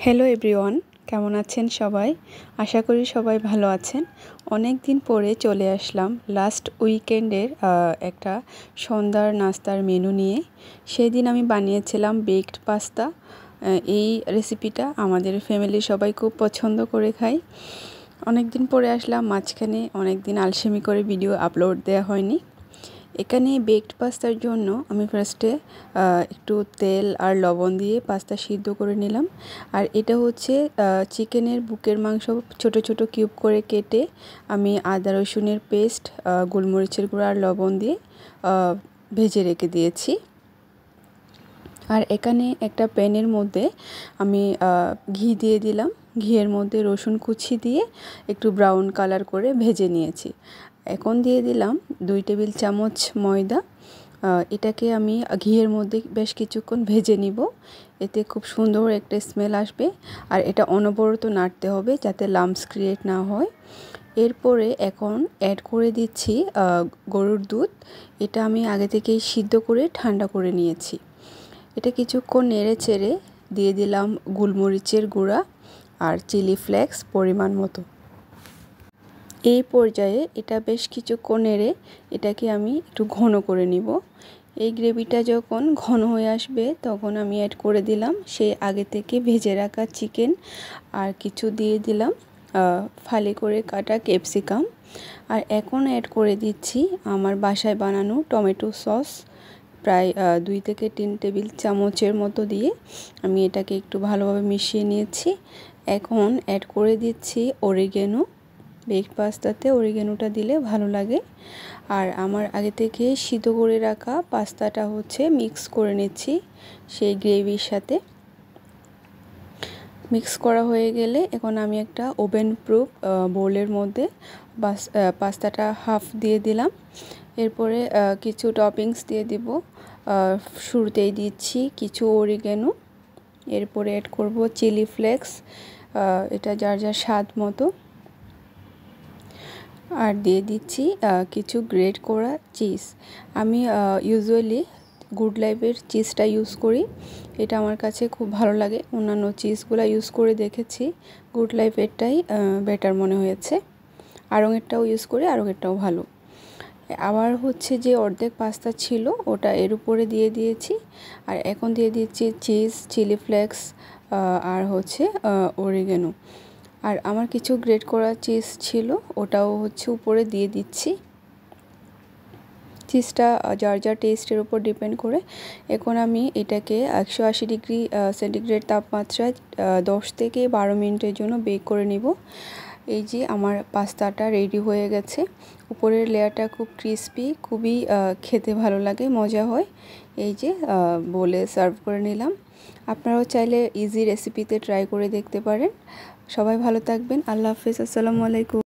Hello everyone, কেমন আছেন সবাই? আশা করি সবাই ভালো আছেন। অনেক দিন পরে চলে আসলাম লাস্ট উইকেন্ডের একটা সন্ধ্যার নাস্তার মেনু নিয়ে। সেদিন আমি বানিয়েছিলাম বেকড পাস্তা। এই রেসিপিটা আমাদের ফ্যামিলির সবাই খুব পছন্দ করে খায়। অনেক দিন পরে আসলাম, মাঝখানে অনেক দিন আলসেমি করে ভিডিও আপলোড দেওয়া হয়নি। এখানে বেকড পাস্তার জন্য আমি ফার্স্টে একটু তেল আর লবণ দিয়ে পাস্তা সিদ্ধ করে নিলাম। আর এটা হচ্ছে চিকেনের বুকের মাংস ছোট ছোট কিউব করে কেটে আমি আদা রসুনের পেস্ট, গোলমরিচের গুঁড়া আর লবণ দিয়ে ভেজে রেখে দিয়েছি। আর এখানে একটা প্যানের মধ্যে আমি ঘি দিয়ে দিলাম। ঘিয়ের মধ্যে রসুন কুচি দিয়ে একটু ব্রাউন কালার করে ভেজে নিয়েছি। এখন দিয়ে দিলাম 2 টেবিল চামচ ময়দা। এটাকে আমি ঘিয়ের মধ্যে বেশ কিছুক্ষণ ভেজে নিব, এতে খুব সুন্দর একটা স্মেল আসবে। আর এটা অনবরত নাড়তে হবে যাতে লাম্পস ক্রিয়েট না হয়। এরপরে এখন অ্যাড করে দিচ্ছি গরুর দুধ। এটা আমি আগে থেকেই সিদ্ধ করে ঠান্ডা করে নিয়েছি। এটা কিছুক্ষণ নেড়ে চেড়ে দিয়ে দিলাম গোলমরিচের গুঁড়া আর চিলি ফ্লেক্স পরিমাণ মতো। এই পর্যায়ে এটা বেশ কিছুক্ষণ নেড়ে এটাকে আমি একটু ঘন করে নিব। এই গ্রেভিটা যখন ঘন হয়ে আসবে তখন আমি অ্যাড করে দিলাম সেই আগে থেকে ভেজে রাখা চিকেন, আর কিছু দিয়ে দিলাম ফালি করে কাটা ক্যাপসিকাম। আর এখন অ্যাড করে দিচ্ছি আমার বাসায় বানানো টমেটো সস, প্রায় 2 থেকে 3 টেবিল চামচের মতো দিয়ে আমি এটাকে একটু ভালোভাবে মিশিয়ে নিয়েছি। এখন অ্যাড করে দিচ্ছি অরিগ্যানো। বেকড পাস্তাতে অরিগ্যানোটা দিলে ভালো লাগে। আর আমার আগে থেকে সিদ্ধ করে রাখা পাস্তাটা হচ্ছে মিক্স করে নিচ্ছি সেই গ্রেভির সাথে। মিক্স করা হয়ে গেলে এখন আমি একটা ওভেন প্রুফ বোলের মধ্যে পাস্তাটা হাফ দিয়ে দিলাম। এরপরে কিছু টপিংস দিয়ে দিব। শুরুতেই দিচ্ছি কিছু অরিগ্যানো, এরপরে অ্যাড করব চিলি ফ্লেক্স, এটা যার যার স্বাদ মতো। আর দিয়ে দিচ্ছি কিছু গ্রেট করা চিজ। আমি ইউজুয়ালি গুড লাইফের চিজটা ইউজ করি, এটা আমার কাছে খুব ভালো লাগে। অন্যান্য চিজগুলো ইউজ করে দেখেছি, গুড লাইফেরটাই বেটার মনে হয়েছে। আড়ংয়েরটাও ইউজ করি, আড়ংয়েরটাও ভালো। আবার হচ্ছে যে অর্ধেক পাস্তা ছিল ওটা এর উপরে দিয়ে দিয়েছি। আর এখন দিয়ে দিচ্ছি চিজ, চিলি ফ্লেক্স আর হচ্ছে অরিগ্যানো। আর আমার কিছু গ্রেট করা চিজ ছিল ওটাও হচ্ছে উপরে দিয়ে দিচ্ছি। চিজটা যার যার টেস্টের উপর ডিপেন্ড করে। এখন আমি এটাকে 180 ডিগ্রি সেন্টিগ্রেড তাপমাত্রায় 10 থেকে 12 মিনিটের জন্য বেক করে নিব। এই যে আমার পাস্তাটা রেডি হয়ে গেছে। উপরের লেয়ারটা খুব ক্রিস্পি, খুবই খেতে ভালো লাগে, মজা হয়। এই যে বলে সার্ভ করে নিলাম। আপনারাও চাইলে ইজি রেসিপিতে ট্রাই করে দেখতে পারেন। সবাই ভালো থাকবেন। আল্লাহ হাফেজ। আসসালামু আলাইকুম।